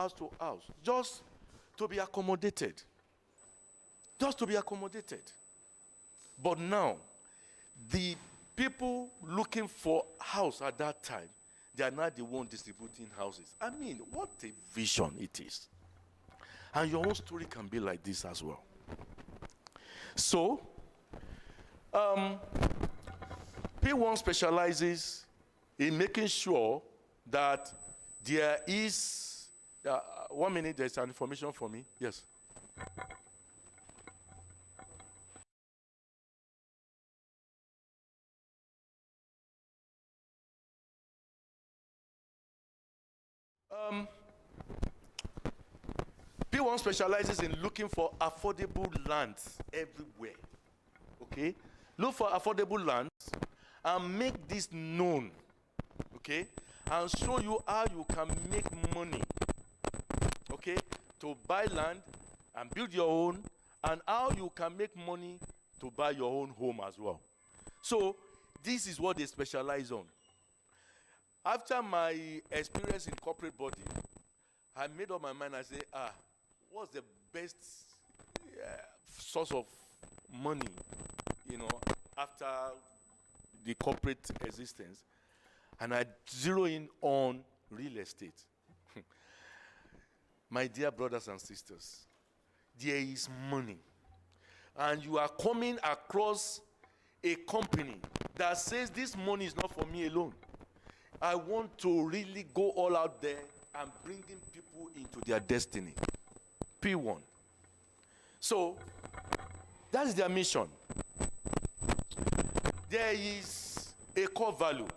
house to house, just to be accommodated. Just to be accommodated. But now, the people looking for house at that time, they are not the one distributing houses. I mean, what a vision it is. And your own story can be like this as well. So, P1 specializes in making sure that there is, 1 minute, there's an information for me. Yes. P1 specializes in looking for affordable lands everywhere. Okay? Look for affordable lands and make this known. Okay? And show you how you can make money. Okay? To buy land and build your own, and how you can make money to buy your own home as well. So, this is what they specialize on. After my experience in corporate body, I made up my mind. I said, what's the best source of money, after the corporate existence? And I zero in on real estate. My dear brothers and sisters, there is money. And you are coming across a company that says this money is not for me alone. I want to really go all out there and bringing people into their destiny. P1. So, that's their mission. There is a core value.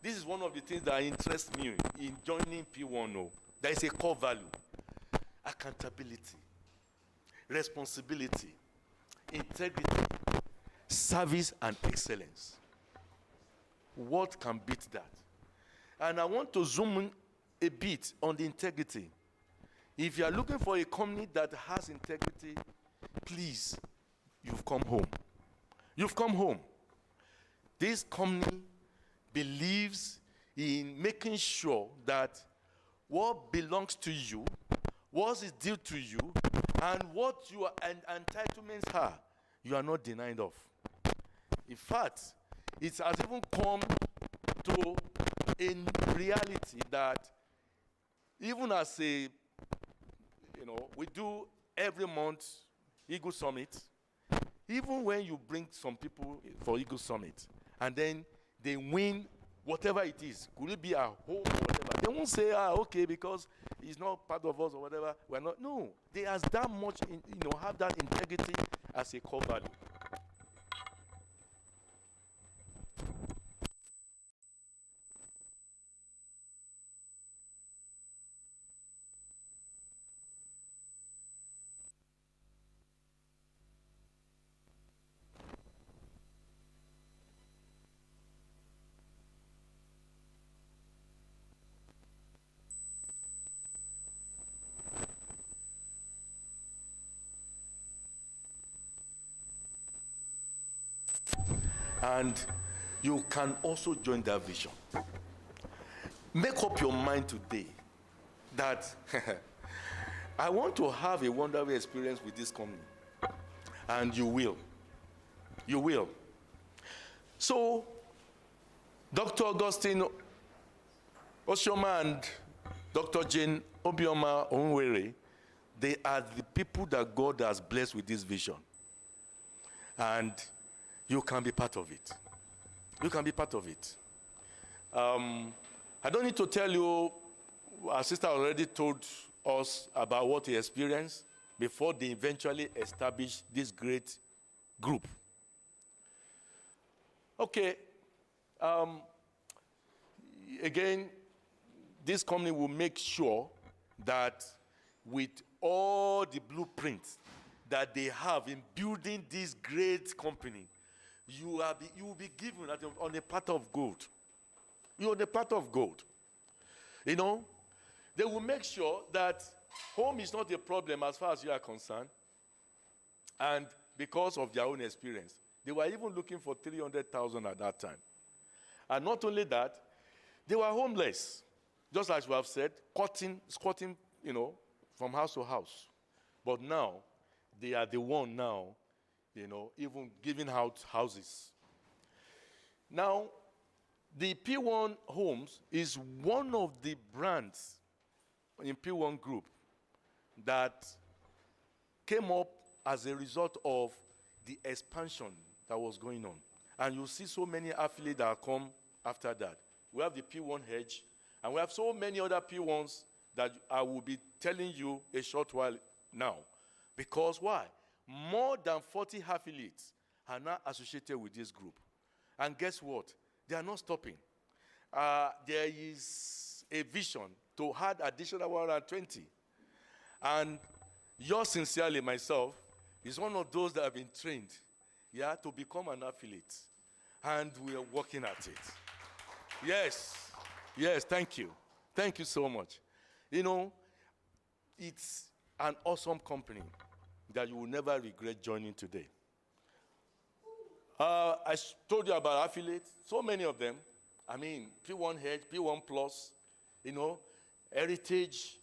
This is one of the things that interests me in joining P1. There is a core value. Accountability, responsibility, integrity, service, and excellence. What can beat that? And I want to zoom in a bit on the integrity. If you are looking for a company that has integrity, please, you've come home. You've come home. This company believes in making sure that what belongs to you, what is due to you, and what your entitlements are, you are not denied of. In fact, it has even come to a reality that even as a, we do every month Eagle Summit, even when you bring some people for Eagle Summit, and then they win whatever it is, could it be a home or whatever, they won't say, okay, because he's not part of us or whatever, we're not. No, they has that much, have that integrity as a core value. And you can also join that vision. Make up your mind today that I want to have a wonderful experience with this company. And you will. You will. So, Dr. Augustine Oshioma and Dr. Jane Obioma Onwere, they are the people that God has blessed with this vision. And you can be part of it. You can be part of it. I don't need to tell you, our sister already told us about what he experienced before they eventually established this great group. Okay. Again, this company will make sure that with all the blueprints that they have in building this great company, you will be given on a platter of gold. You're on a platter of gold. They will make sure that home is not a problem as far as you are concerned. And because of their own experience, they were even looking for 300,000 at that time. And not only that, they were homeless. Just as we have said, squatting from house to house. But now, they are the one now, even giving out houses. Now, the P1 Homes is one of the brands in P1 Group that came up as a result of the expansion that was going on. And you'll see so many affiliates that come after that. We have the P1 Hedge, and we have so many other P1s that I will be telling you a short while now. Because why? More than 40 affiliates are now associated with this group. And guess what? They are not stopping. There is a vision to add additional 120. And yours sincerely, myself, is one of those that have been trained, to become an affiliate. And we are working at it. Yes, thank you. Thank you so much. It's an awesome company that you will never regret joining today. I told you about affiliates, so many of them. I mean, P1 Hedge, P1 Plus, Heritage,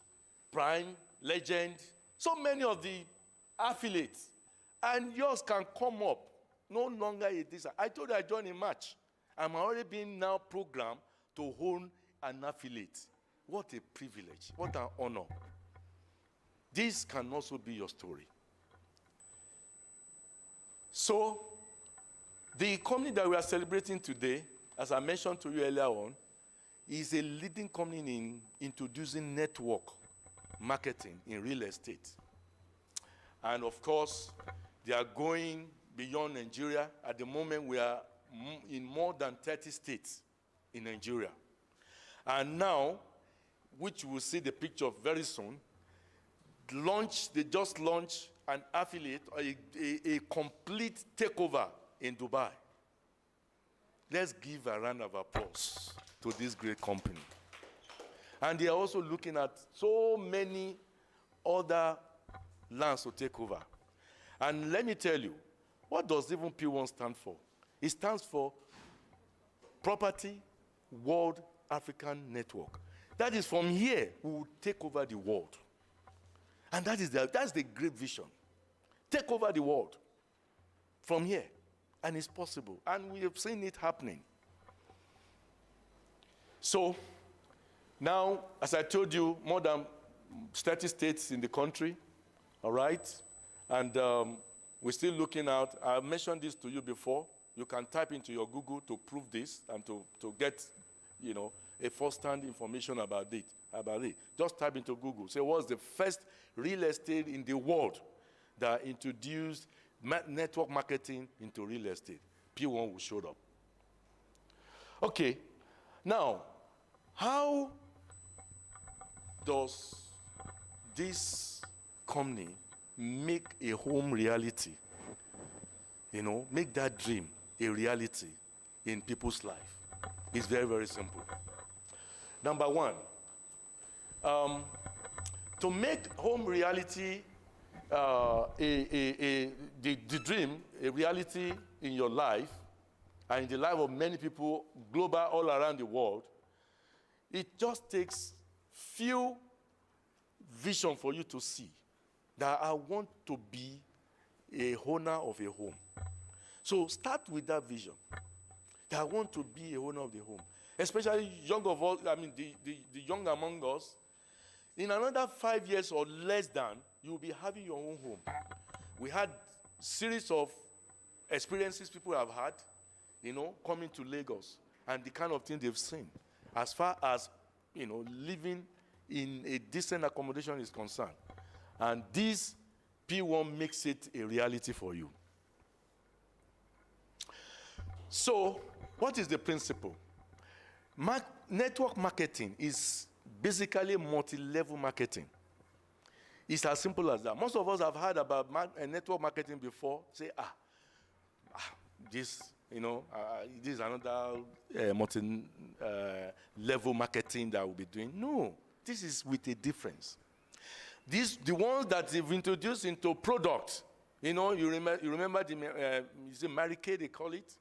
Prime, Legend, so many of the affiliates. And yours can come up, no longer a this. I told you I joined in March. I'm already being now programmed to own an affiliate. What a privilege, what an honor. This can also be your story. So, the company that we are celebrating today, as I mentioned to you earlier on, is a leading company in introducing network marketing in real estate. And of course, they are going beyond Nigeria. At the moment, we are in more than 30 states in Nigeria. And now, which you will see the picture of very soon, they just launched an affiliate, a complete takeover in Dubai. Let's give a round of applause to this great company. And they are also looking at so many other lands to take over. And let me tell you, what does even P1 stand for? It stands for Property World African Network. That is, from here, we will take over the world. And that's the great vision. Take over the world from here. And it's possible. And we have seen it happening. So, now, as I told you, more than 30 states in the country, all right? And we're still looking out. I mentioned this to you before. You can type into your Google to prove this and to get, a first-hand information about it. Just type into Google. Say, what's the first real estate in the world that introduced network marketing into real estate? P1 will show up. Okay. Now, how does this company make a home reality? Make that dream a reality in people's life. It's very, very simple. Number one, to make home reality the dream a reality in your life and in the life of many people global all around the world, it just takes few vision for you to see that I want to be a owner of a home. So start with that vision that I want to be a owner of the home. Especially the young among us. In another 5 years or less than, you'll be having your own home. We had series of experiences people have had, coming to Lagos and the kind of thing they've seen. As far as, living in a decent accommodation is concerned. And this P1 makes it a reality for you. So, what is the principle? Network marketing is basically multi-level marketing. It's as simple as that. Most of us have heard about network marketing before. Say, this is another multi-level marketing that we'll be doing. No, this is with a difference. The ones that they've introduced into product, you remember the Mary Kay, they call it?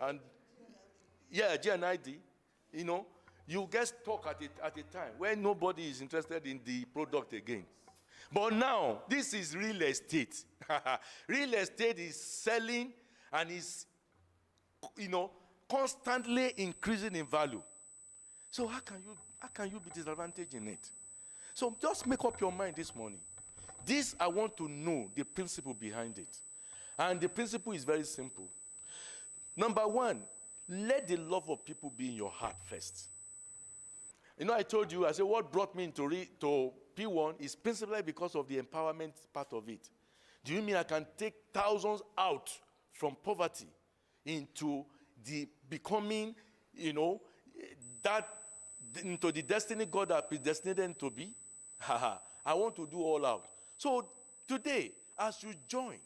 And yeah, GNID. you get stuck at a time when nobody is interested in the product again. But now, this is real estate. Real estate is selling and is, constantly increasing in value. So how can you be disadvantaged in it? So just make up your mind this morning. This, I want to know the principle behind it. And the principle is very simple. Number one, let the love of people be in your heart first. I told you, I said, what brought me to P1 is principally because of the empowerment part of it. Do you mean I can take thousands out from poverty into the becoming, into the destiny God has predestined them to be? I want to do all out. So today, as you join,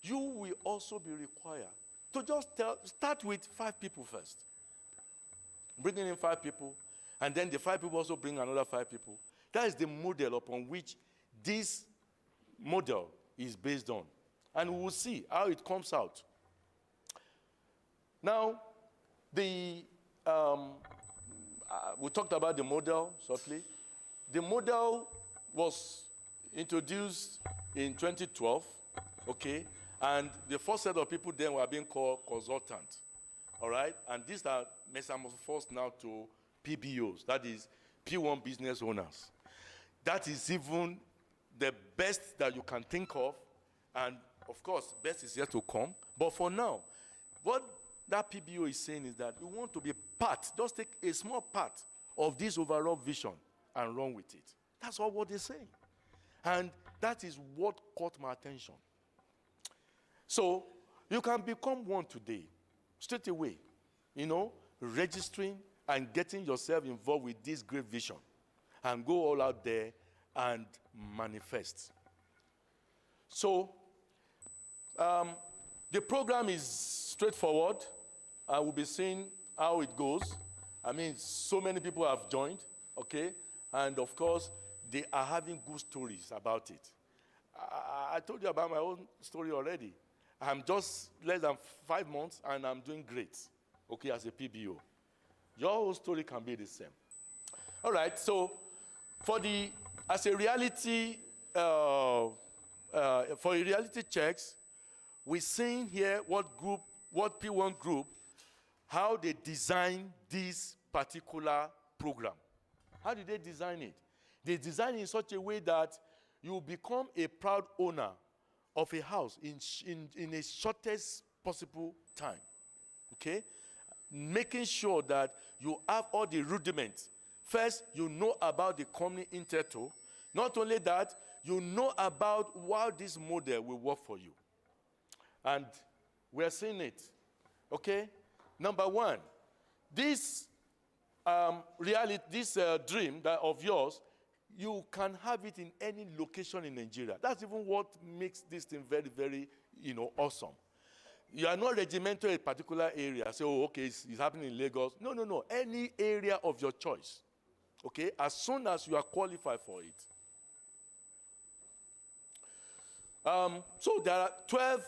you will also be required to just start with 5 people first. Bringing in 5 people, and then the 5 people also bring another 5 people. That is the model upon which this model is based on. And we will see how it comes out. Now, we talked about the model shortly. The model was introduced in 2012, okay? And the first set of people then were being called consultants, all right? And these are metamorphosed now to PBOs, that is P1 business owners. That is even the best that you can think of, and of course, best is yet to come. But for now, what that PBO is saying is that we want to be part, just take a small part of this overall vision and run with it. That's all what they're saying. And that is what caught my attention. So you can become one today, straight away, registering and getting yourself involved with this great vision and go all out there and manifest. So the program is straightforward. I will be seeing how it goes. I mean, so many people have joined, okay? And of course, they are having good stories about it. I told you about my own story already. I'm just less than 5 months, and I'm doing great, okay, as a PBO. Your whole story can be the same. All right, so as a reality, for reality checks, we're seeing here what P1 group, how they design this particular program. How did they design it? They design it in such a way that you become a proud owner of a house in a shortest possible time, okay? Making sure that you have all the rudiments. First, you know about the company in total. Not only that, you know about how this model will work for you. And we're seeing it, okay? Number one, this dream of yours, you can have it in any location in Nigeria. That's even what makes this thing very, very, awesome. You are not regimented in a particular area. Say, okay, it's happening in Lagos. No. Any area of your choice, okay, as soon as you are qualified for it. So there are 12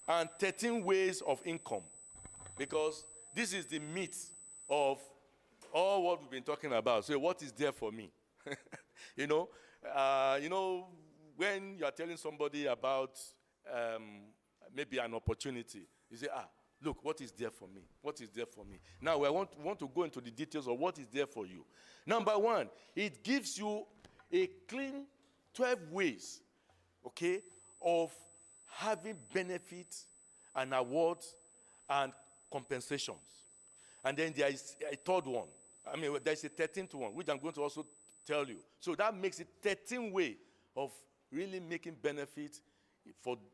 and 13 ways of income, because this is the meat of all what we've been talking about. So what is there for me? When you are telling somebody about maybe an opportunity, you say, look, what is there for me? What is there for me? Now, I want to go into the details of what is there for you. Number one, it gives you a clean 12 ways, okay, of having benefits and awards and compensations. And then there is a third one. There is a 13th one, which I'm going to also tell you. So that makes it 13 way of really making benefit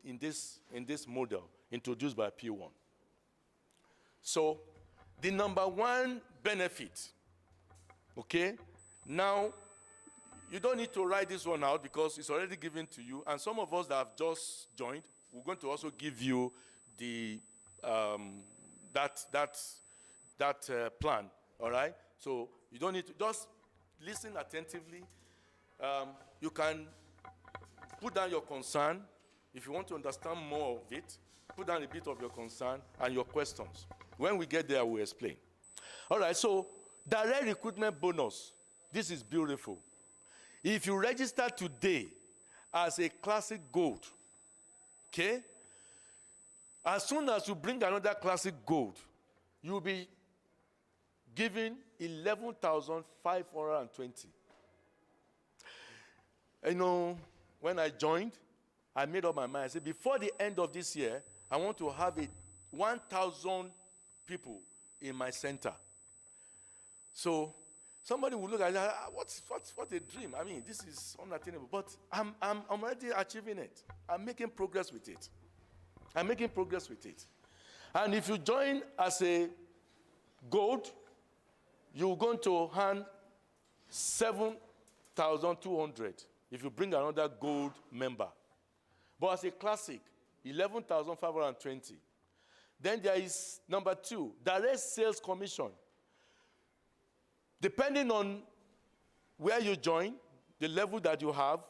in this model introduced by P1. So the number one benefit, okay, now you don't need to write this one out because it's already given to you. And some of us that have just joined, we're going to also give you the that plan. All right. So you don't need to just listen attentively. You can put down your concern. If you want to understand more of it, put down a bit of your concern and your questions. When we get there, we'll explain. All right, so Direct recruitment bonus. This is beautiful. If you register today as a classic gold, okay, as soon as you bring another classic gold, you'll be given 11,520. You know, when I joined, I made up my mind. I said, before the end of this year, I want to have 1,000 people in my center. So somebody will look at it, what a dream. I mean, this is unattainable. But I'm already achieving it. I'm making progress with it. And if you join as a gold, you're going to hand 7,200 if you bring another gold member. But as a classic, 11,520. Then there is number 2, direct sales commission. Depending on where you join, the level that you have,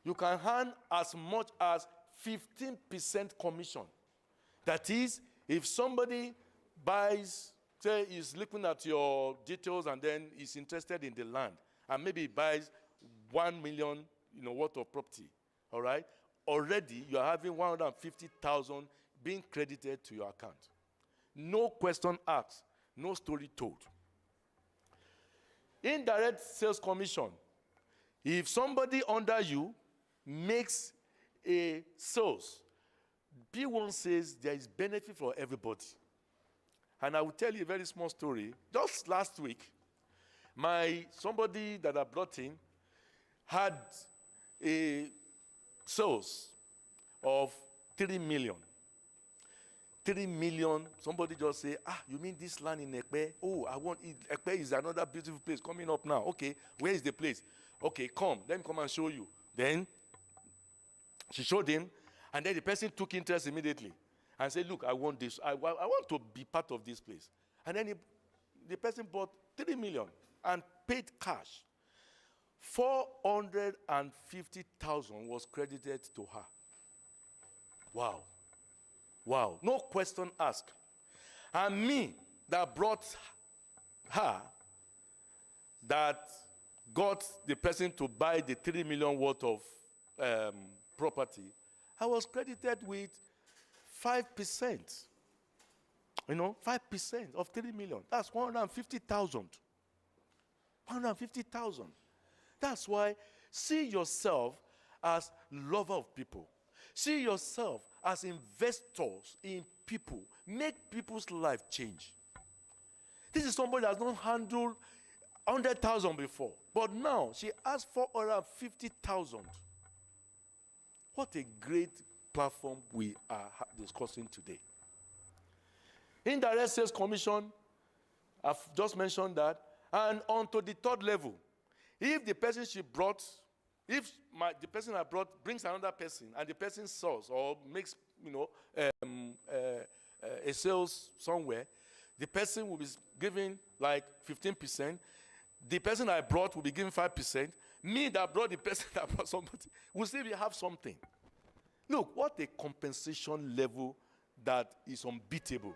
you can earn as much as 15% commission. That is, if somebody buys, say he's looking at your details and then he's interested in the land, and maybe he buys 1 million, worth of property, all right? Already you are having 150,000 being credited to your account. No question asked, no story told. Indirect sales commission. If somebody under you makes a sales, P1 says there is benefit for everybody. And I will tell you a very small story. Just last week, somebody that I brought in had a sales of 3 million. 3 million, somebody just say, you mean this land in Ekpe? Oh, I want it. Ekpe is another beautiful place coming up now. Okay, where is the place? Okay, let me come and show you. Then she showed him, and then the person took interest immediately and said, look, I want this. I want to be part of this place. And then the person bought 3 million and paid cash. 450,000 was credited to her. Wow. No question asked. And me that brought her, that got the person to buy the 3 million worth of property, I was credited with 5%. 5% of 3 million. That's 150,000. 150,000. That's why see yourself as lover of people. See yourself as investors in people. Make people's life change. This is somebody that has not handled 100,000 before. But now she has 450,000. What a great platform we are discussing today. Indirect sales commission, I've just mentioned that. And on to the third level. If the person the person I brought brings another person and the person sells or makes, a sales somewhere, the person will be given like 15%. The person I brought will be given 5%. Me that brought the person that brought somebody will still have something. Look, what a compensation level that is unbeatable.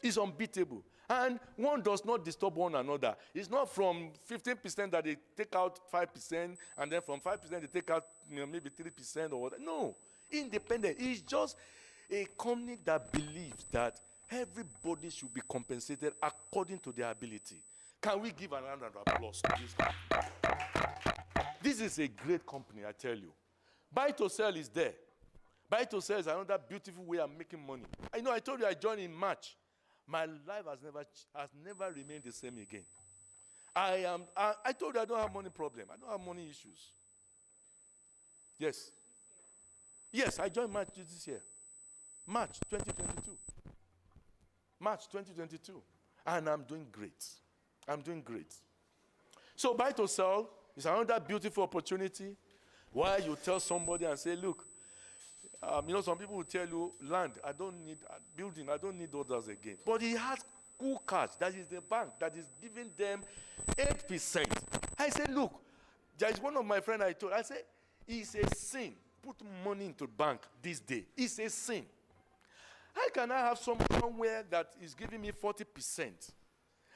It's unbeatable. And one does not disturb one another. It's not from 15% that they take out 5%, and then from 5% they take out maybe 3% or whatever. No. Independent. It's just a company that believes that everybody should be compensated according to their ability. Can we give another applause to this company? This is a great company, I tell you. Buy to sell is there. Buy to sell is another beautiful way of making money. I told you I joined in March. My life has never remained the same again. I told you I don't have money problem. I don't have money issues. Yes. Yes, I joined March this year. March 2022. March 2022. And I'm doing great. So buy to sell is another beautiful opportunity where you tell somebody and say, look, some people will tell you, land, I don't need building, I don't need others again. But he has cool cash, that is the bank, that is giving them 8%. I said, look, there is one of my friends I said, it's a sin. Put money into bank this day. It's a sin. How can I have somewhere that is giving me 40%?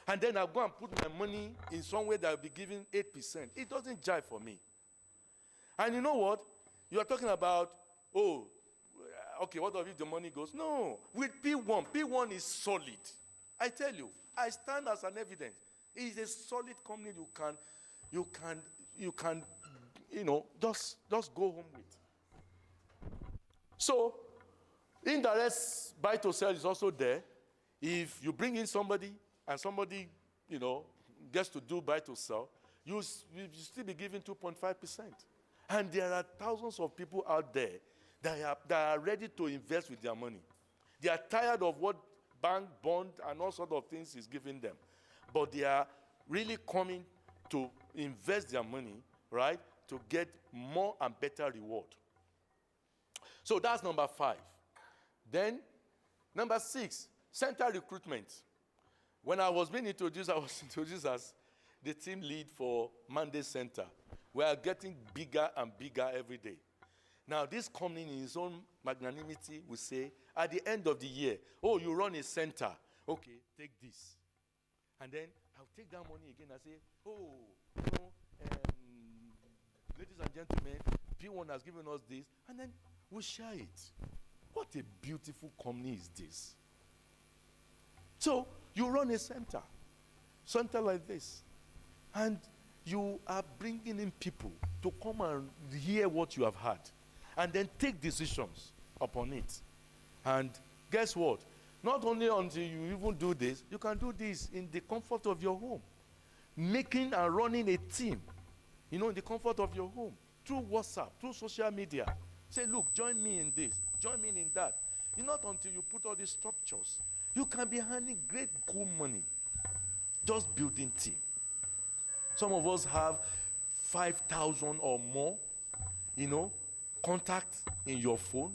And then I'll go and put my money in somewhere that will be giving 8%. It doesn't jive for me. And you know what? You are talking about, okay, what if the money goes? No. With P1 is solid. I tell you, I stand as an evidence. It is a solid company you can, just go home with. So, indirect buy to sell is also there. If you bring in somebody and somebody, gets to do buy to sell, you still be giving 2.5%. And there are thousands of people out there that are ready to invest with their money. They are tired of what bank, bond, and all sorts of things is giving them. But they are really coming to invest their money, right, to get more and better reward. So that's number 5. Then, number 6, center recruitment. When I was being introduced, I was introduced as the team lead for Monday Center. We are getting bigger and bigger every day. Now, this company in its own magnanimity will say, at the end of the year, you run a center. Okay, take this. And then I'll take that money again and say, ladies and gentlemen, P1 has given us this, and then we share it. What a beautiful company is this. So, you run a center like this, and you are bringing in people to come and hear what you have heard, and then take decisions upon it. And guess what? Not only until you even do this, you can do this in the comfort of your home. Making and running a team, in the comfort of your home, through WhatsApp, through social media. Say, look, join me in this, join me in that. Not until you put all these structures. You can be earning great, cool money just building team. Some of us have 5,000 or more, contacts in your phone.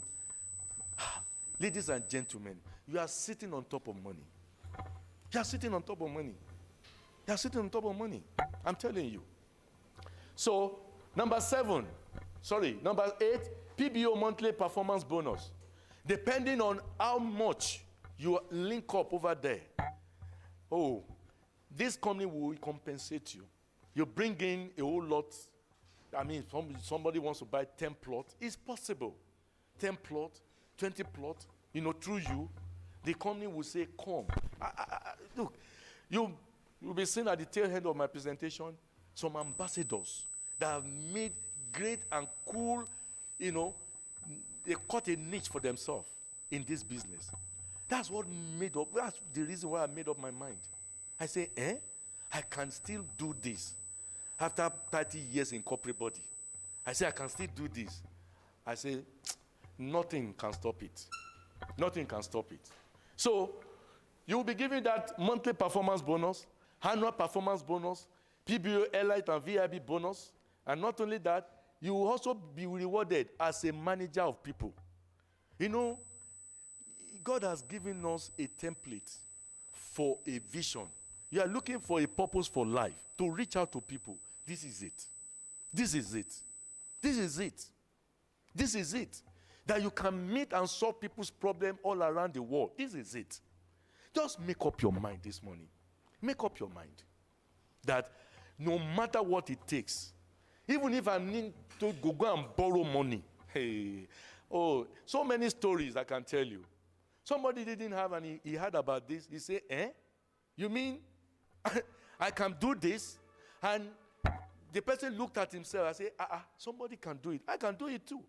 Ladies and gentlemen, you are sitting on top of money. You are sitting on top of money. You are sitting on top of money. I'm telling you. So, number 8, PBO monthly performance bonus. Depending on how much you link up over there, this company will compensate you. You bring in a whole lot. Somebody wants to buy 10 plots. It's possible. 10 plots, 20 plots, through you. The company will say, come. Look, you'll be seeing at the tail end of my presentation some ambassadors that have made great and cool, they cut a niche for themselves in this business. That's the reason why I made up my mind. I say, I can still do this. After 30 years in corporate body, I say, I can still do this. I say, nothing can stop it. Nothing can stop it. So, you will be given that monthly performance bonus, annual performance bonus, PBO, Elite, and VIB bonus. And not only that, you will also be rewarded as a manager of people. God has given us a template for a vision. You are looking for a purpose for life, to reach out to people. This is it. This is it. This is it. This is it. That you can meet and solve people's problems all around the world. This is it. Just make up your mind this morning. Make up your mind that no matter what it takes, even if I need to go and borrow money, so many stories I can tell you. Somebody didn't have, and he heard about this. He said, you mean I can do this? And the person looked at himself and said, somebody can do it. I can do it too.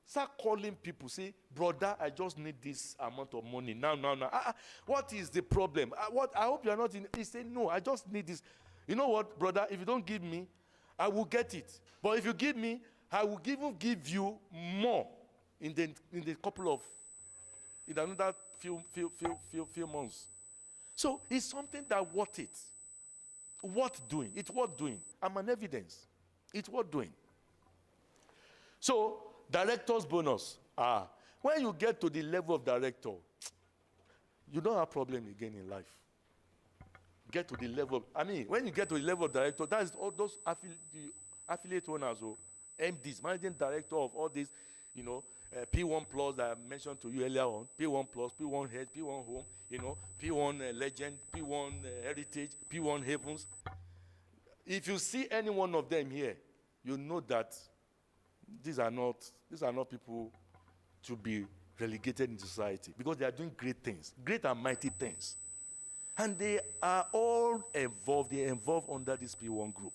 Start calling people, say, brother, I just need this amount of money. Now. What is the problem? I hope you're not in. He said, no, I just need this. You know what, brother? If you don't give me, I will get it. But if you give me, I will even give you more in another few months. So it's something that worth it. Worth doing. It's worth doing. I'm an evidence. It's worth doing. So, director's bonus. When you get to the level of director, you don't have problem again in life. Get to the level. When you get to the level of director, that is all those affiliate owners, MDs, managing director of all these, P1 Plus that I mentioned to you earlier on, P1 Plus, P1 Head, P1 Home, P1 Legend, P1 Heritage, P1 Heavens. If you see any one of them here, you know that these are not people to be relegated in society, because they are doing great things, great and mighty things. And they are all involved, they are involved under this P1 group.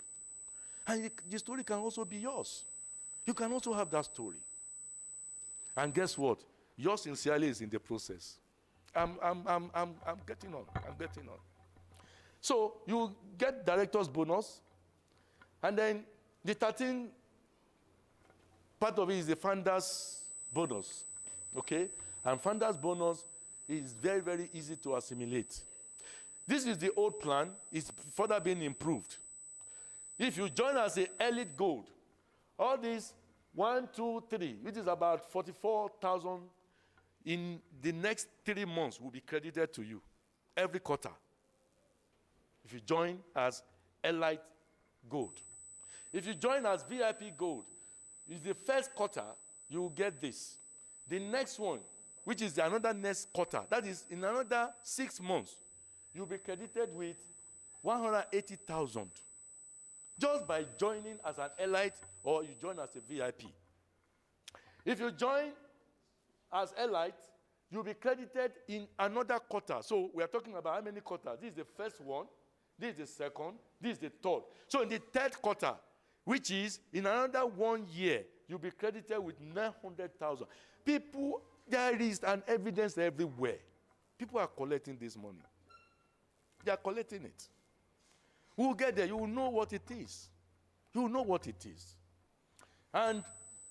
And the story can also be yours. You can also have that story. And guess what? Yours sincerely is in the process. I'm getting on. I'm getting on. So you get director's bonus, and then the 13 part of it is the founder's bonus. Okay? And founder's bonus is very, very easy to assimilate. This is the old plan. It's further being improved. If you join as an elite gold, all these 1, 2, 3, which is about 44,000 in the next 3 months will be credited to you every quarter. If you join as elite gold. If you join as VIP gold, it's the first quarter, you will get this. The next one, which is another next quarter, that is in another 6 months, you'll be credited with 180,000. Just by joining as an elite or you join as a VIP. If you join as elite, you'll be credited in another quarter. So we are talking about how many quarters? This is the first one, this is the second, this is the third. So in the third quarter, which is in another 1 year, you'll be credited with 900,000. People, there is an evidence everywhere. People are collecting this money. They are collecting it. We'll get there. You will know what it is. You will know what it is. And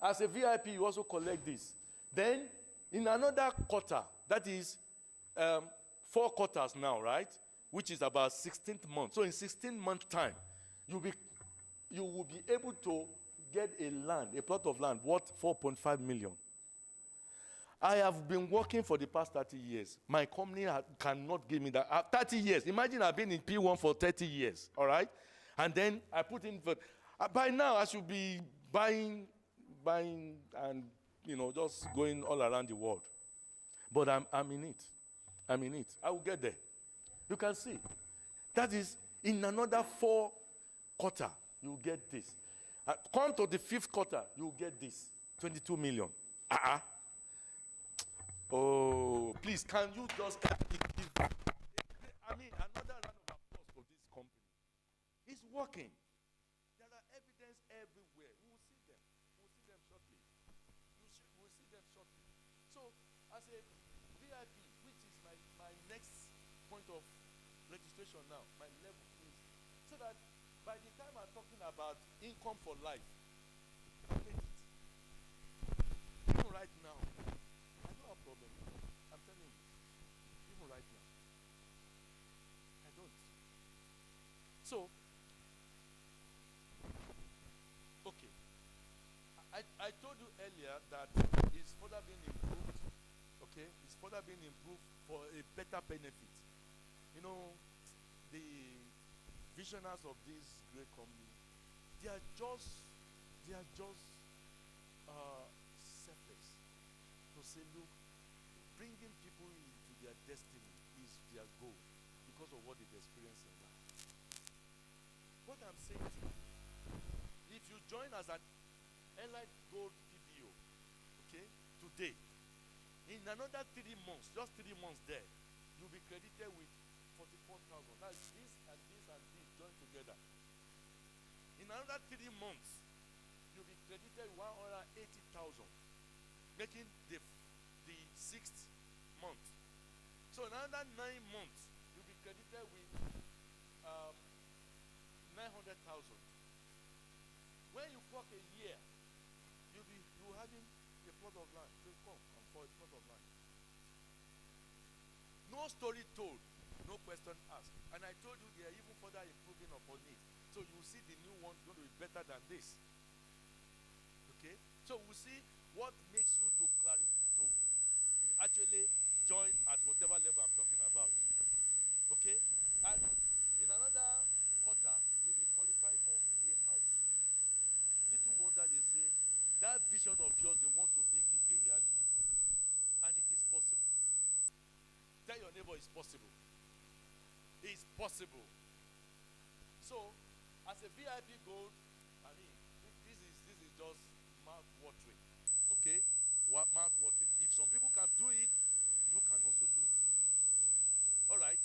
as a VIP, you also collect this. Then, in another quarter, that is 4 quarters now, right? Which is about 16th month. So in 16 month time, you will be able to get a plot of land worth 4.5 million. I have been working for the past 30 years. My company cannot give me that. 30 years. Imagine I've been in P1 for 30 years, all right? And then I put in, by now I should be buying and, just going all around the world. But I'm in it. I'm in it. I will get there. You can see. That is, in another 4 quarter, you will get this. Come to the 5th quarter, you will get this. 22 million. Oh, please, can you just another round of applause for this company. It's working. There are evidence everywhere. We will see them. We'll see them shortly. We'll see them shortly. So, as a VIP, which is my next point of registration now, my level is, so that by the time I'm talking about income for life, I make it. Even right now, I don't have problem. I'm telling you. Even right now. I don't. So, okay. I told you earlier that it's further being improved. Okay? It's further being improved for a better benefit. The visionaries of this great company, they are just selfless to say, look, bringing people into their destiny is their goal because of what they've experienced in life. What I'm saying to you, if you join as an Elite Gold PBO, okay, today, in another 3 months, just 3 months there, you'll be credited with 44,000. That's this and this and this joined together. In another 3 months, you'll be credited 180,000, making the 6th month. So in another 9 months, you'll be credited with 900,000. When you work a year, you'll having a plot of land. So come for a plot of land. No story told, no question asked. And I told you they are even further improving upon it. So you will see the new one going to be better than this. Okay? So we'll see what makes you to actually join at whatever level I'm talking about. Okay? And in another quarter, you'll be qualified for a house. Little wonder they say, that vision of yours, they want to make it a reality. neighbor, it's possible. It's possible. So, as a VIP gold, I mean, this is just mouth watering. Okay? Mouth watering. If some people can do it, you can also do it. All right.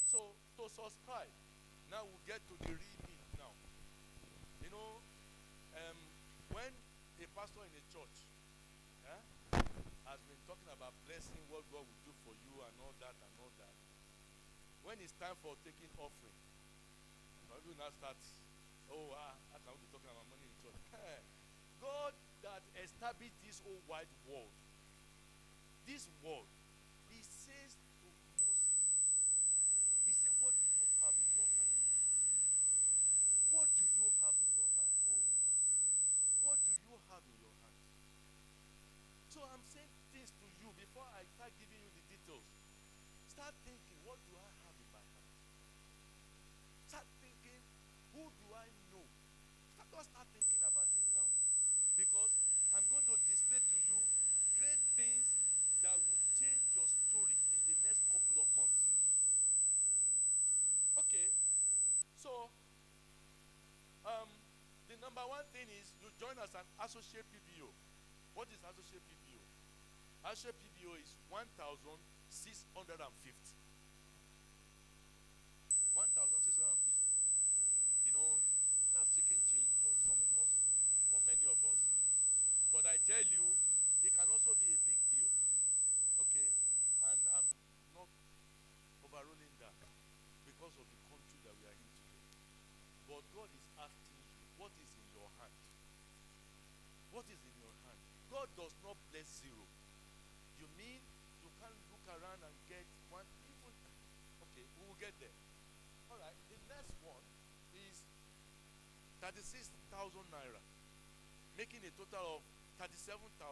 So to subscribe, now we'll get to the real meat now. You know, when a pastor in a church has been talking about blessing, what God will do for you and all that, when it's time for taking offering, people now start, how can we be talking about money in church? God that established this whole wide world, he says to Moses, he said, what do you have in your hand? What do you have in your hand? Oh, what do you have in your hand? So I'm saying things to you before I start giving you the details. Start thinking, what do I have in my hand? Start thinking, who do I know? Just start thinking about it now. Because I'm going to display to you great things that will change your story in the next couple of months. Okay. So, the number one thing is you join as an associate PBO. What is associate PBO? Associate PBO is 1,650. 1,650. You know, that's chicken change for some of us, for many of us. But I tell you, it can also be a big deal. Okay? And I'm not overruling that because of the country that we are in today. But God is asking you, what is in your hand? What is in your hand? God does not bless zero. You mean you can't look around and get one even? Okay, we will get there. All right, the next one is 36,000 naira, making a total of 37,650.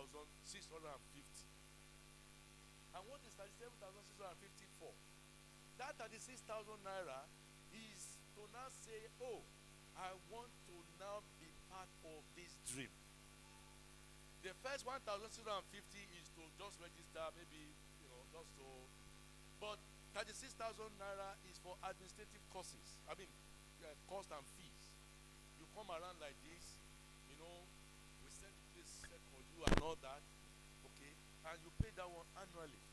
And what is 37,650 for? That 36,000 naira is to now say, oh, I want to now be part of this dream. The first 1,650 is to just register, maybe, just so. But 36,000 naira is for administrative costs. I mean, cost and fees. You come around like this, we set this set for you and all that, okay? And you pay that one annually.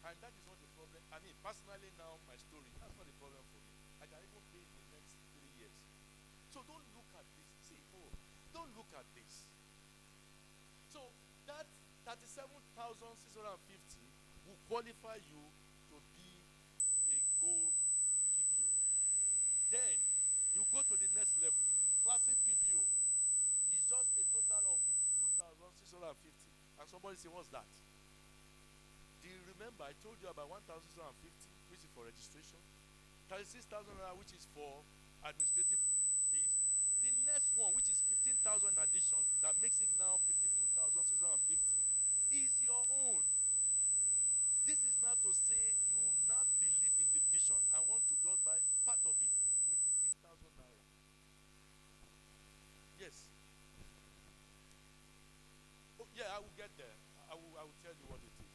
And that is not the problem. I mean, personally now, my story, that's not the problem for me. I can even pay in the next 3 years. So don't look at this. See, don't look at this. So that 37,650 will qualify you to be a gold PBO. Then you go to the next level. Classic PBO is just a total of 52,650. And somebody say, what's that? Do you remember I told you about 1,650, which is for registration? 36,000 which is for administrative fees. The next one, which is 15,000 in addition, that makes it now 52,650, is your own. This is not to say you now believe in the vision. I want to just buy part of it with 15,000 naira. Yes. Oh, yeah, I will get there. I will tell you what it is.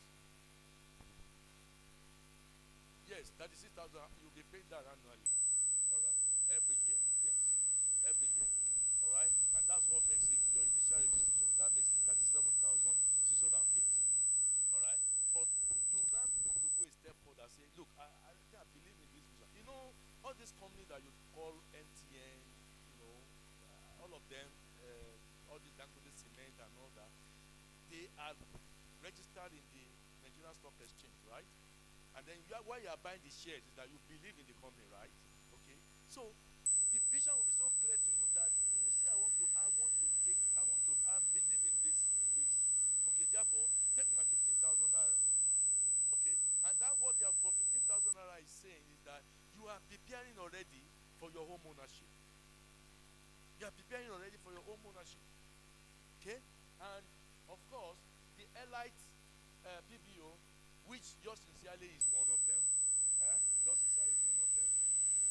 Yes, 36,000. You'll be paid that annually. All right, every year. Yes, every year. All right, and that's what makes it your initial registration. That makes it 37,650. All right, but you now want to go a step further. Say, look, I believe in this vision. All these companies that you call MTN, all of them, all these Dangote cement and all that, they are registered in the Nigerian Stock Exchange, right? And then why you are buying the shares is that you believe in the company, right? Okay. So the vision will be so clear to you that you will say, I believe in this. Okay, therefore, take my 15,000 naira. Okay? And that what you have for 15,000 naira is saying is that you are preparing already for your home ownership. You are preparing already for your home ownership. Okay? And of course, the elite PBO, which just sincerely is one of them. Just sincerely is one of them.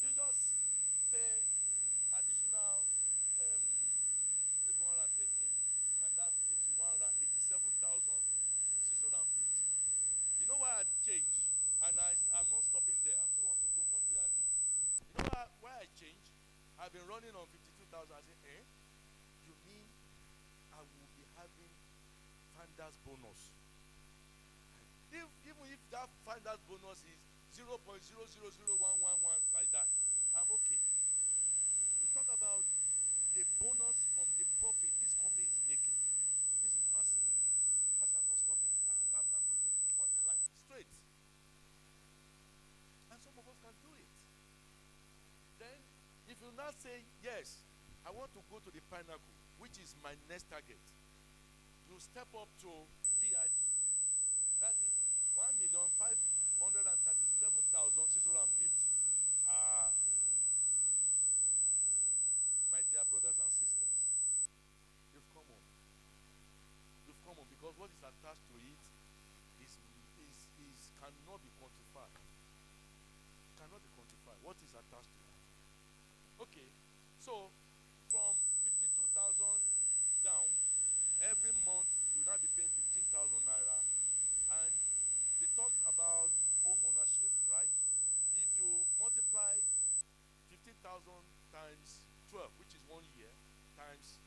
You just pay additional 113, and that gives you 187,650. You know why I changed? I've been running on 52,000. I say, you mean I will be having founders bonus? Even if that founders bonus is 0.000111 like that, I'm okay. You talk about the bonus from the profit this company is making. This is massive. I said, I'm not stopping. I'm going to go for airline straight. And some of us can do it. Then, if you now say, yes, I want to go to the pinnacle, which is my next target, you step up to VIP. That is 1,537,650. My dear brothers and sisters, you've come on. You've come on because what is attached to it is cannot be quantified. Cannot be quantified. What is attached to it? Okay, so from 52,000 down, every month you will now be paying 15,000 naira, and it talks about home ownership, right? If you multiply 15,000 times 12, which is 1 year, times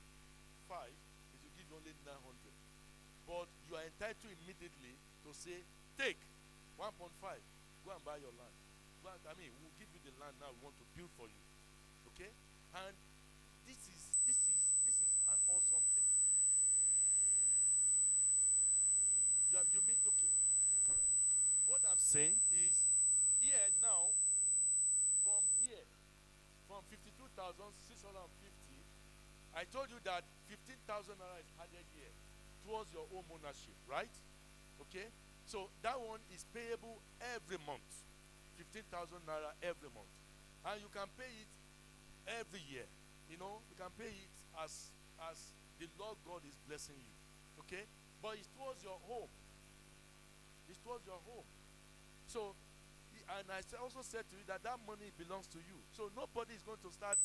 5, it will give you only 900. But you are entitled immediately to say, take 1.5, go and buy your land. We'll give you the land now. We want to build for you. Okay? And this is an awesome thing. You mean okay? All right. What I'm saying is here now, from 52,650, I told you that 15,000 naira is added here towards your home ownership, right? Okay? So that one is payable every month. 15,000 naira every month. And you can pay it every year. You know, you can pay it as the Lord God is blessing you. Okay? But it's towards your home. It's towards your home. So, and I also said to you that money belongs to you. So nobody is going to start,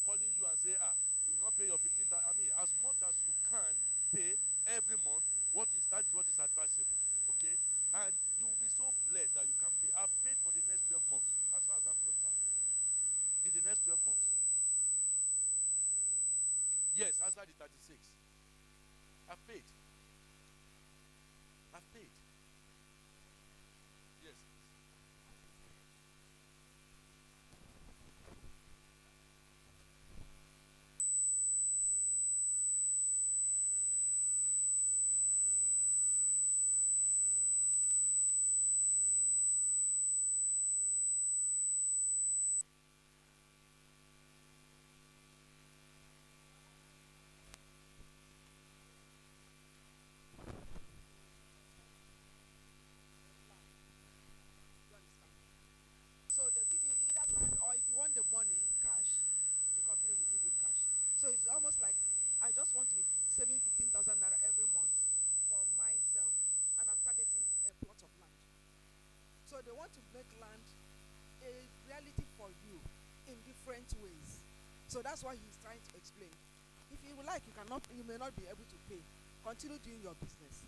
calling you and say, you will not pay your 15,000. As much as you can pay every month, that is what is advisable. Okay? And you will be so blessed that you can pay. I've paid for the next 12 months, as far as I'm concerned. In the next 12 months. Yes, outside the 36. I've paid. I've paid. Yes. So they'll give you either land, or if you want the money, cash, the company will give you cash. So it's almost like I just want to be saving 15,000 naira every month for myself, and I'm targeting a plot of land. So they want to make land a reality for you in different ways. So that's why he's trying to explain. If you like, you may not be able to pay. Continue doing your business.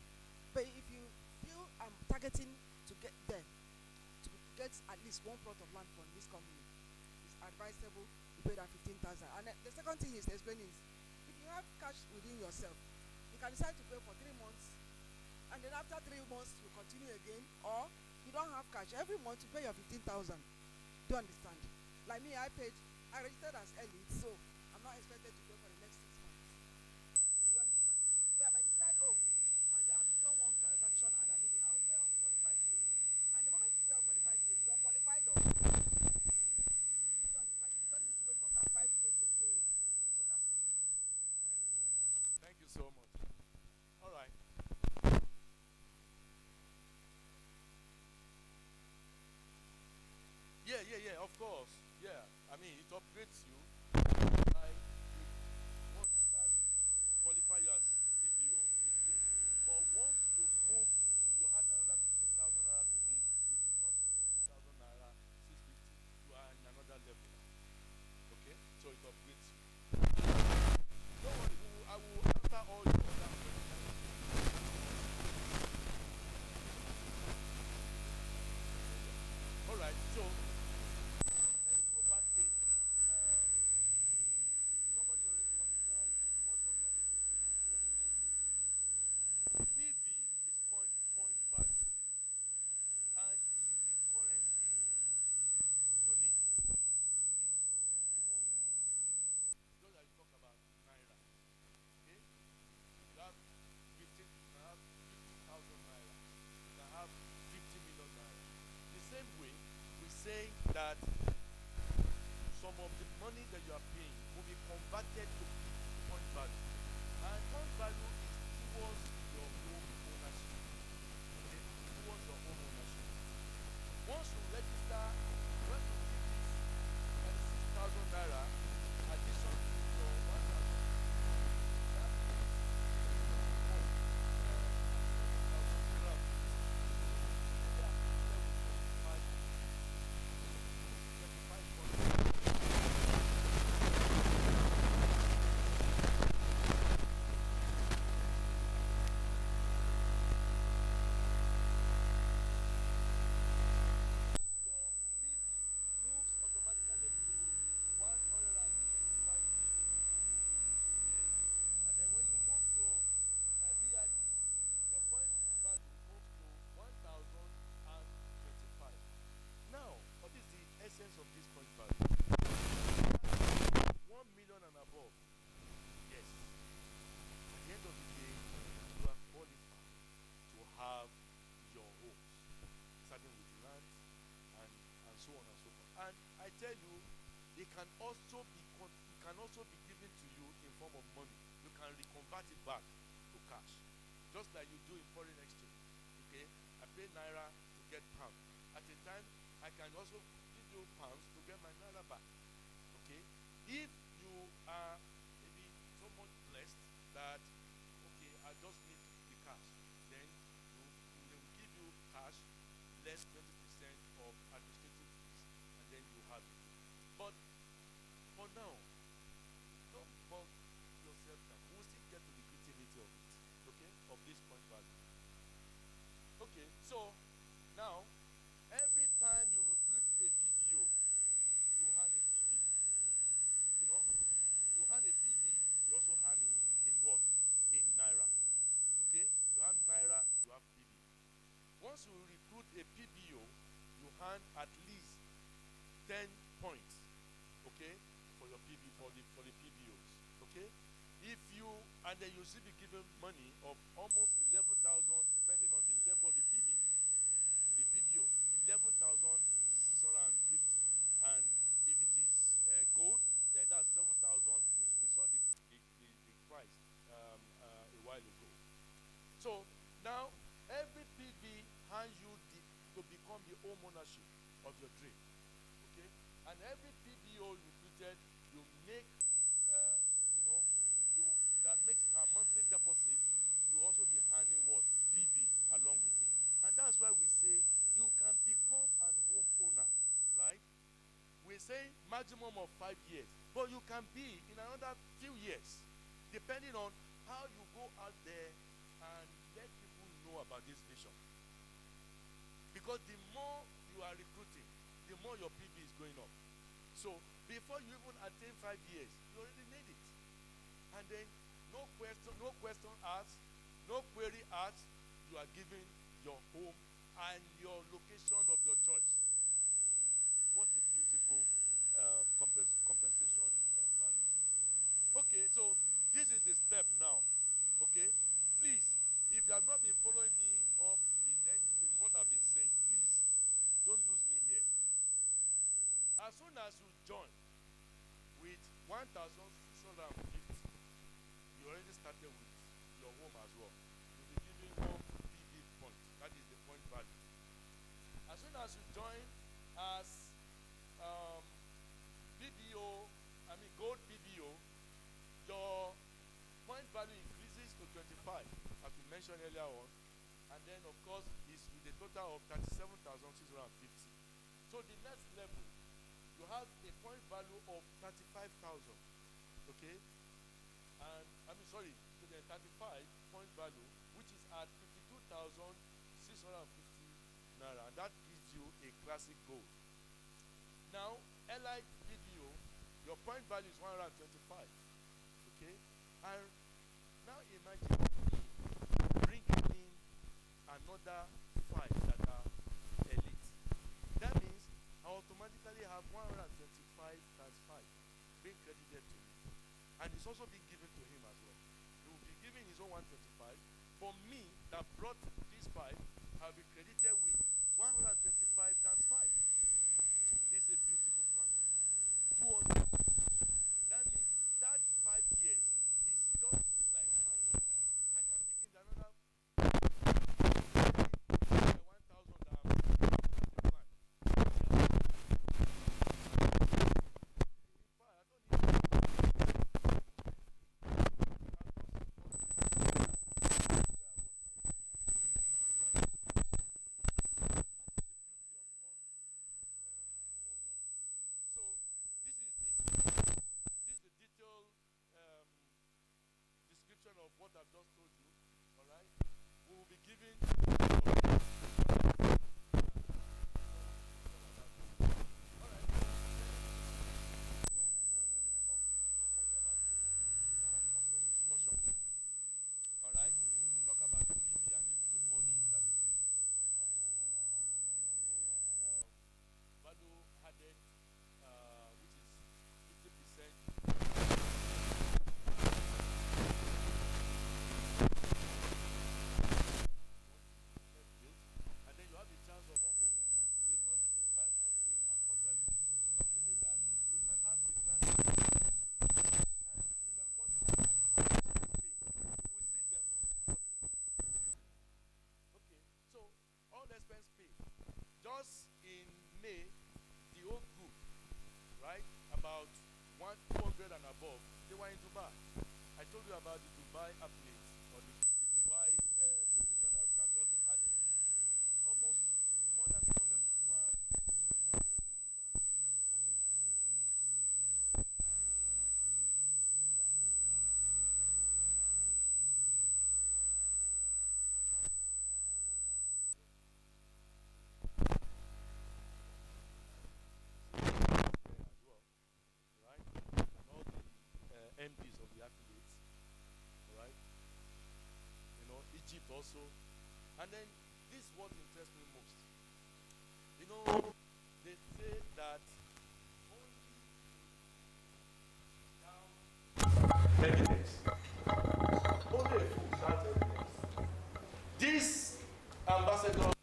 But if you feel I'm targeting to get there, to get at least one plot of land from this company, it's advisable you pay that 15,000. And the second thing he's explaining is, if you have cash within yourself, you can decide to pay for 3 months, and then after 3 months you continue again, or you don't have cash every month you pay your 15,000. Do you understand? Like me, I registered as elite, so I'm not expected to pay for the next 6 months. Do you understand? But I might decide, I've done one transaction and I need it, I'll pay off for the 5 days. And the moment you pay off for the 5 days, you're qualified already. You understand? You don't need to wait for that 5 days again. So that's what. Thank you so much. All right. Yeah, of course. Yeah, it upgrades you. You want that qualify you as a PBO is this. But once you move, you had another 15,000 naira to be, it becomes 52,000 naira, 650. You are in another level now. Okay? So it upgrades you. Don't worry, I will answer all your other questions. All right, so let me go back to can also be given to you in form of money. You can reconvert it back to cash, just like you do in foreign exchange. Okay, I pay naira to get pound. At a time, I can also give you pounds to get my naira back. Okay, if you are maybe someone blessed that okay, I just need the cash, then they will give you cash less 20% of administrative fees, and then you have it. But for now, don't bog yourself down. We'll still get to the creativity of it, okay, of this point value. Okay, so now every time you recruit a PBO, you hand a PB. You know, you hand a PB, you also hand in what? In naira. Okay, you hand naira, you have PB. Once you recruit a PBO, you hand at least 10 points, okay, for your PB, for the PBOs. Okay, if you, and then you still be given money of almost 11,000, depending on the level of the PB, the PBO, 11,650, and if it is gold, then that's 7,000. We saw the price a while ago. So now every PB hands you to become the home ownership of your dream. Okay, and every PBO recruited, you make that makes a monthly deposit, you also be handing what? PV along with it. And that's why we say you can become an homeowner, right? We say maximum of 5 years, but you can be in another few years, depending on how you go out there and let people know about this vision. Because the more you are recruiting, the more your PV is going up. So before you even attain 5 years, you already made it. And then no question asked, no query asked, you are given your home and your location of your choice. What a beautiful compensation plan it is. Okay, so this is a step now. Okay, please, if you have not been following me up in what I've been saying, please don't lose me here. As soon as you join with 1,650, you already started with your home as well. You'll be giving 1 PV point. That is the point value. As soon as you join as gold PBO, your point value increases to 25, as we mentioned earlier on, and then of course is with a total of 37,650. So the next level, you have a point value of 35,000. Okay, and so the 35 point value, which is at 52,650 naira, and that gives you a classic gold. Now, Allied PBO, your point value is 125. Okay, and now imagine bringing in another 5 that are elite. That means I automatically have 125 times 5 being credited to me. And it's also being given to him as well. He will be giving his own 125. For me, that brought this 5, I'll be credited with 125 times 5. It's a beautiful plan. Towards that means that 5 years is just like maximum. I can make it another 1,000 the plan. Of what I've just told you, all right, we will be giving all right, we'll talk about the PV and even the money that is coming to you, the value added, which is 50%. right? About 200 and above, they were in Dubai. I told you about the Dubai athletes or the Dubai location that has just been added. Almost more than 200 people were in Dubai. MPs of the affiliates, right? You know, Egypt also. And then this is what interests me most. You know, they say that only evidence. Only a fool without evidence. This ambassador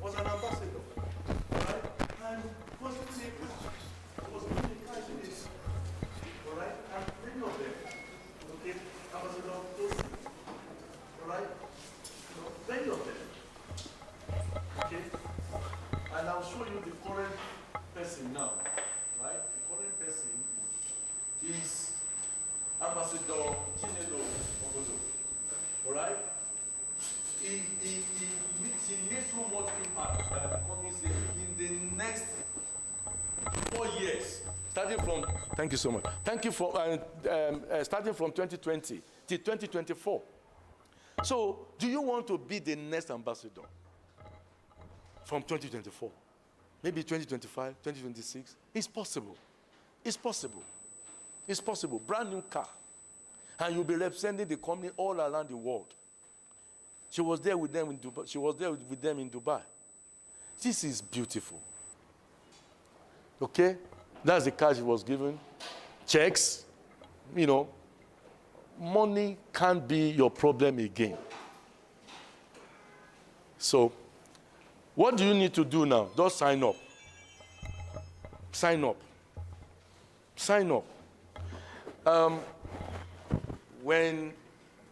was an ambassador, right? And positive. Alright, and many of them, okay, Ambassador Tosin, alright, many of them, okay, and I'll show you the current person now, right? The current person is Ambassador Chinelo Obodo, alright? He made so much impact that the company said in the next 4 years. Starting from, thank you so much. Thank you for, starting from 2020 till 2024. So, do you want to be the next ambassador from 2024? Maybe 2025, 2026? It's possible. It's possible. It's possible. Brand new car. And you'll be representing the company all around the world. She was there with them in Dubai. She was there with them in Dubai. This is beautiful. Okay? That's the cash he was given. Checks, you know. Money can't be your problem again. So, what do you need to do now? Just sign up. Sign up. Sign up. When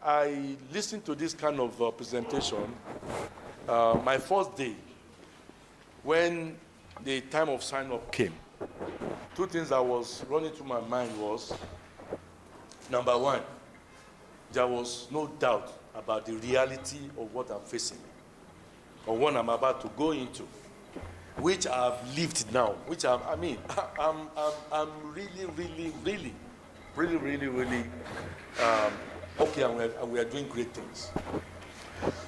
I listened to this kind of presentation, my first day, when the time of sign up came, two things that was running through my mind was, number one, there was no doubt about the reality of what I'm facing, or what I'm about to go into, which I've lived now, which I'm really okay, and we are doing great things.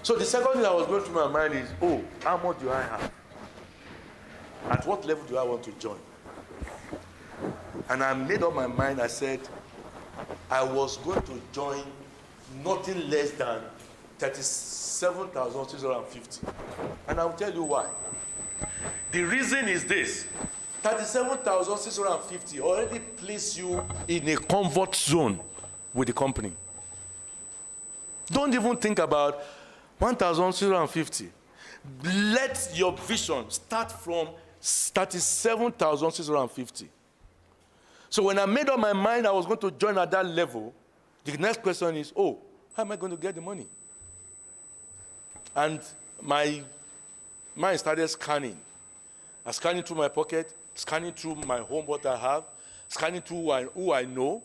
So the second thing that was going through my mind is, oh, how much do I have? At what level do I want to join? And I made up my mind. I said I was going to join nothing less than 37,650. And I'll tell you why. The reason is this. 37,650 already place you in a comfort zone with the company. Don't even think about 1,650. Let your vision start from 37,650. So when I made up my mind I was going to join at that level, the next question is, oh, how am I going to get the money? And my mind started scanning. I scanning through my pocket, scanning through my home, what I have, scanning through who I know.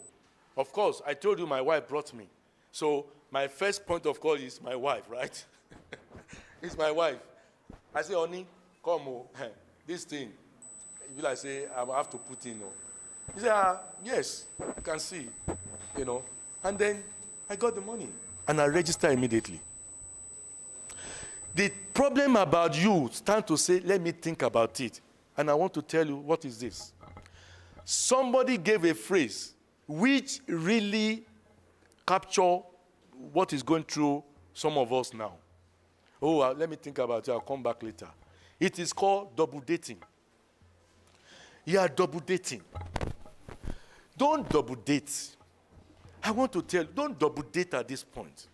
Of course, I told you my wife brought me. So my first point of call is my wife, right? It's my wife. I say, honey, come on, this thing. Will I say, I have to put in. He said, yes, I can see, And then I got the money, and I registered immediately. The problem about you, stand to say, let me think about it. And I want to tell you, what is this? Somebody gave a phrase which really capture what is going through some of us now. Oh, let me think about it. I'll come back later. It is called double dating. You are double dating. Don't double date. I want to tell you, don't double date at this point.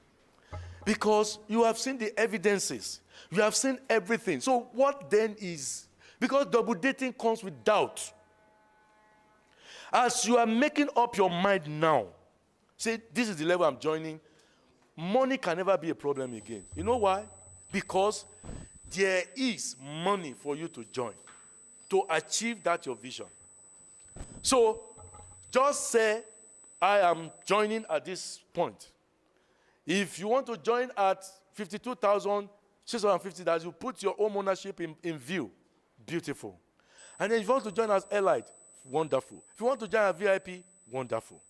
Because you have seen the evidences. You have seen everything. So what then is? Because double dating comes with doubt. As you are making up your mind now, say, this is the level I'm joining, money can never be a problem again. You know why? Because there is money for you to join. to achieve that your vision. So just say, I am joining at this point. If you want to join at 52,650, that you put your own ownership in view, beautiful. And then if you want to join as Elite, wonderful. If you want to join as VIP, wonderful.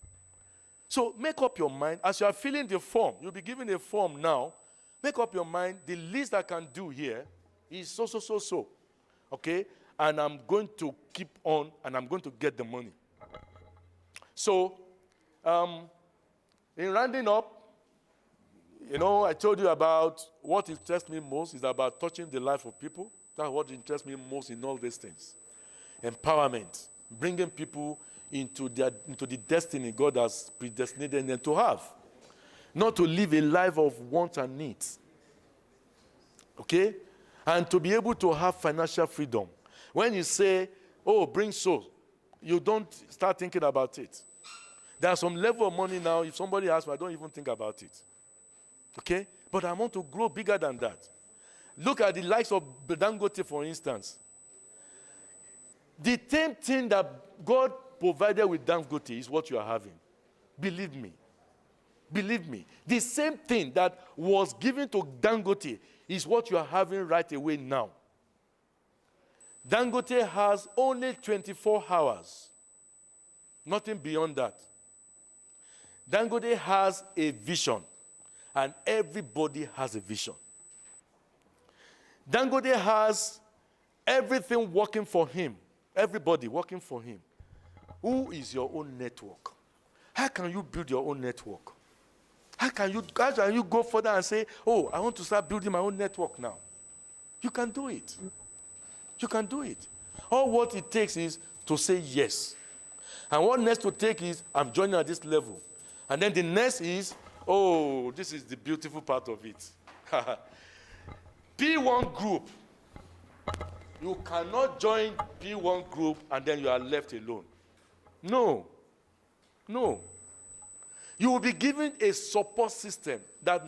So make up your mind. As you are filling the form, you'll be given a form now. Make up your mind. The least I can do here is so. Okay? And I'm going to keep on, and I'm going to get the money. So, in rounding up, I told you about what interests me most is about touching the life of people. That's what interests me most in all these things. Empowerment, bringing people into the destiny God has predestinated them to have. Not to live a life of wants and needs. Okay? And to be able to have financial freedom. When you say, oh, bring souls, you don't start thinking about it. There's some level of money now, if somebody asks me, I don't even think about it. Okay? But I want to grow bigger than that. Look at the likes of Dangote, for instance. The same thing that God provided with Dangote is what you are having. Believe me. Believe me. The same thing that was given to Dangote is what you are having right away now. Dangote has only 24 hours. Nothing beyond that. Dangote has a vision, and everybody has a vision. Dangote has everything working for him, everybody working for him. Who is your own network? How can you build your own network? How can you go further and say, oh, I want to start building my own network now? You can do it. You can do it. All what it takes is to say yes. And what next to take is, I'm joining at this level. And then the next is, oh, this is the beautiful part of it. P1 group. You cannot join P1 group and then you are left alone. No. You will be given a support system that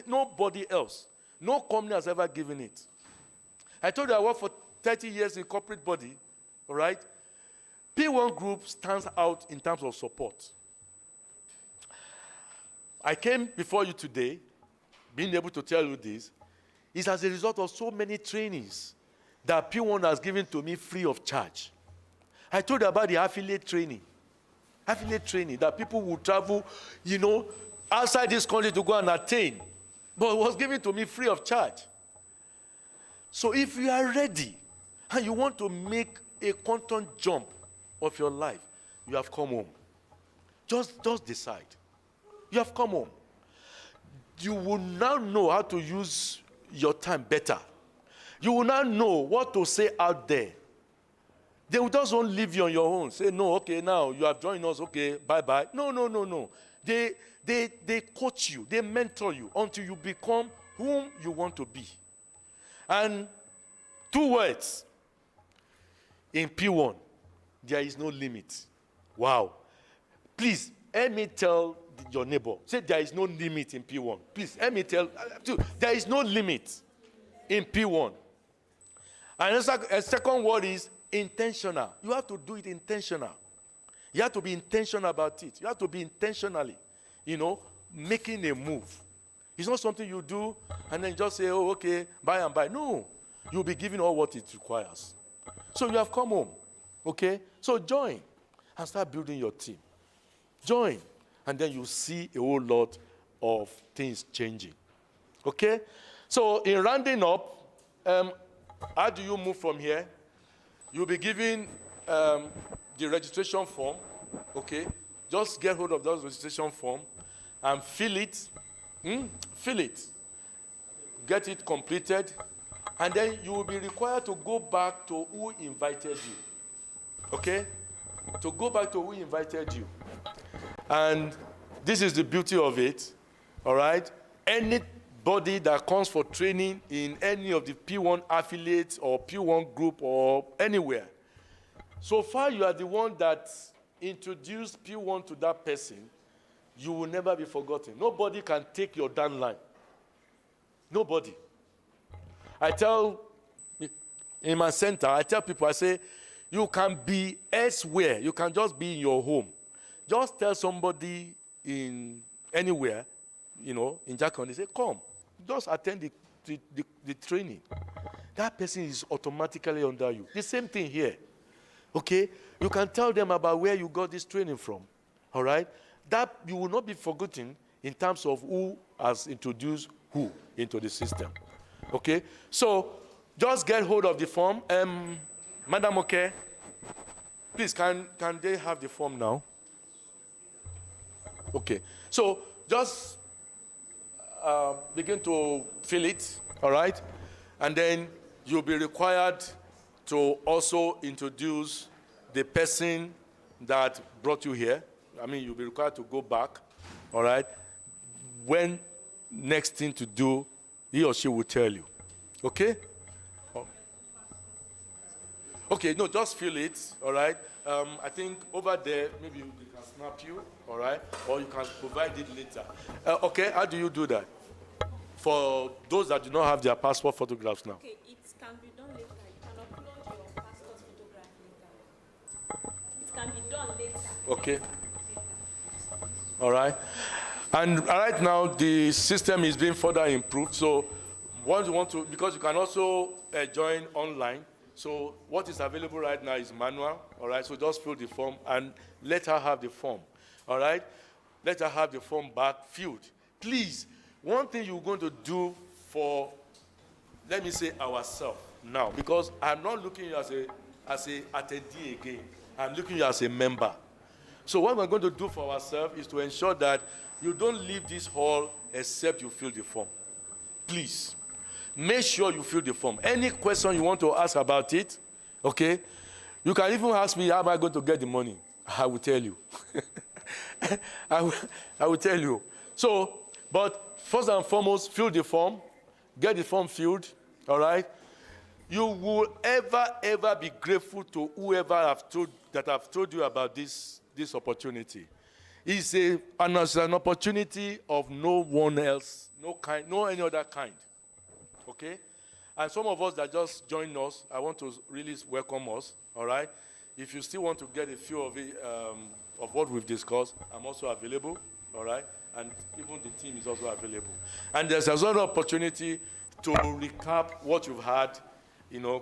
nobody else, no company has ever given it. I told you I worked for 30 years in corporate body, all right? P1 group stands out in terms of support. I came before you today, being able to tell you this, is as a result of so many trainings that P1 has given to me free of charge. I told you about the affiliate training that people will travel, outside this country to go and attain, but it was given to me free of charge. So if you are ready and you want to make a quantum jump of your life, you have come home. Just decide. You have come home. You will now know how to use your time better. You will now know what to say out there. They will just won't leave you on your own. Say, no, okay, now you have joined us, okay, bye-bye. No. They coach you, they mentor you until you become whom you want to be. And 2 words in P1, there is no limit. Wow. Please, let me tell your neighbor, say there is no limit in P1. Please, let me tell, there is no limit in P1. And a second word is intentional. You have to do it intentional. You have to be intentional about it. You have to be intentionally, making a move. It's not something you do and then just say, oh, okay, buy and buy. No. You'll be given all what it requires. So you have come home. Okay? So join and start building your team. Join. And then you'll see a whole lot of things changing. Okay? So in rounding up, how do you move from here? You'll be given the registration form. Okay? Just get hold of that registration form and fill it. Fill it. Get it completed. And then you will be required to go back to who invited you. Okay? To go back to who invited you. And this is the beauty of it. All right? Anybody that comes for training in any of the P1 affiliates or P1 group or anywhere, so far you are the one that introduced P1 to that person, you will never be forgotten. Nobody can take your down line. Nobody. I tell in my center, I tell people, I say, you can be elsewhere. You can just be in your home. Just tell somebody in anywhere, in Jackson, they say, come. Just attend the training. That person is automatically under you. The same thing here. Okay? You can tell them about where you got this training from. All right? That you will not be forgotten in terms of who has introduced who into the system. Okay? So, just get hold of the form. Madam Okay, please, can they have the form now? Okay. So, just begin to fill it, all right? And then you'll be required to also introduce the person that brought you here. I mean, you'll be required to go back, all right? When next thing to do, he or she will tell you. Okay? Oh. Okay, no, just fill it, all right? I think over there, maybe they can snap you, all right? Or you can provide it later. Okay, how do you do that? For those that do not have their passport photographs now. Okay, it can be done later. You can upload your passport photograph later. It can be done later. Okay. All right. And right now, the system is being further improved. So once you want to, because you can also join online. So what is available right now is manual. All right. So just fill the form and let her have the form. All right. Let her have the form back filled. Please, one thing you're going to do for, let me say, ourselves now, because I'm not looking at you as a attendee again. I'm looking at you as a member. So what we're going to do for ourselves is to ensure that you don't leave this hall except you fill the form. Please, make sure you fill the form. Any question you want to ask about it, okay? You can even ask me, how am I going to get the money? I will tell you. I will tell you. So, but first and foremost, fill the form. Get the form filled, all right? You will ever be grateful to whoever have told you about this opportunity. It's an opportunity of no one else, no any other kind. Okay? And some of us that just joined us, I want to really welcome us, all right? If you still want to get a few of it, of what we've discussed, I'm also available, all right? And even the team is also available. And there's another opportunity to recap what you've had,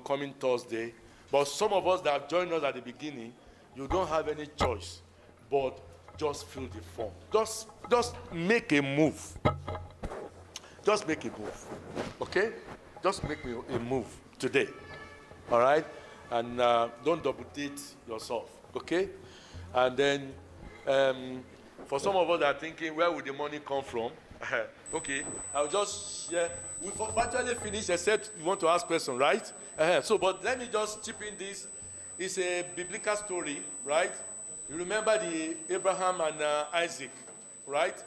coming Thursday. But some of us that have joined us at the beginning, you don't have any choice but just fill the form. Just make a move. Just make a move, okay? Just make a move today, all right? And don't double date yourself, okay? And then for some of us that are thinking, where would the money come from? Okay, I'll just share. We've actually finished, except you want to ask questions, right? But let me just chip in this. It's a biblical story, right? You remember the Abraham and Isaac, right?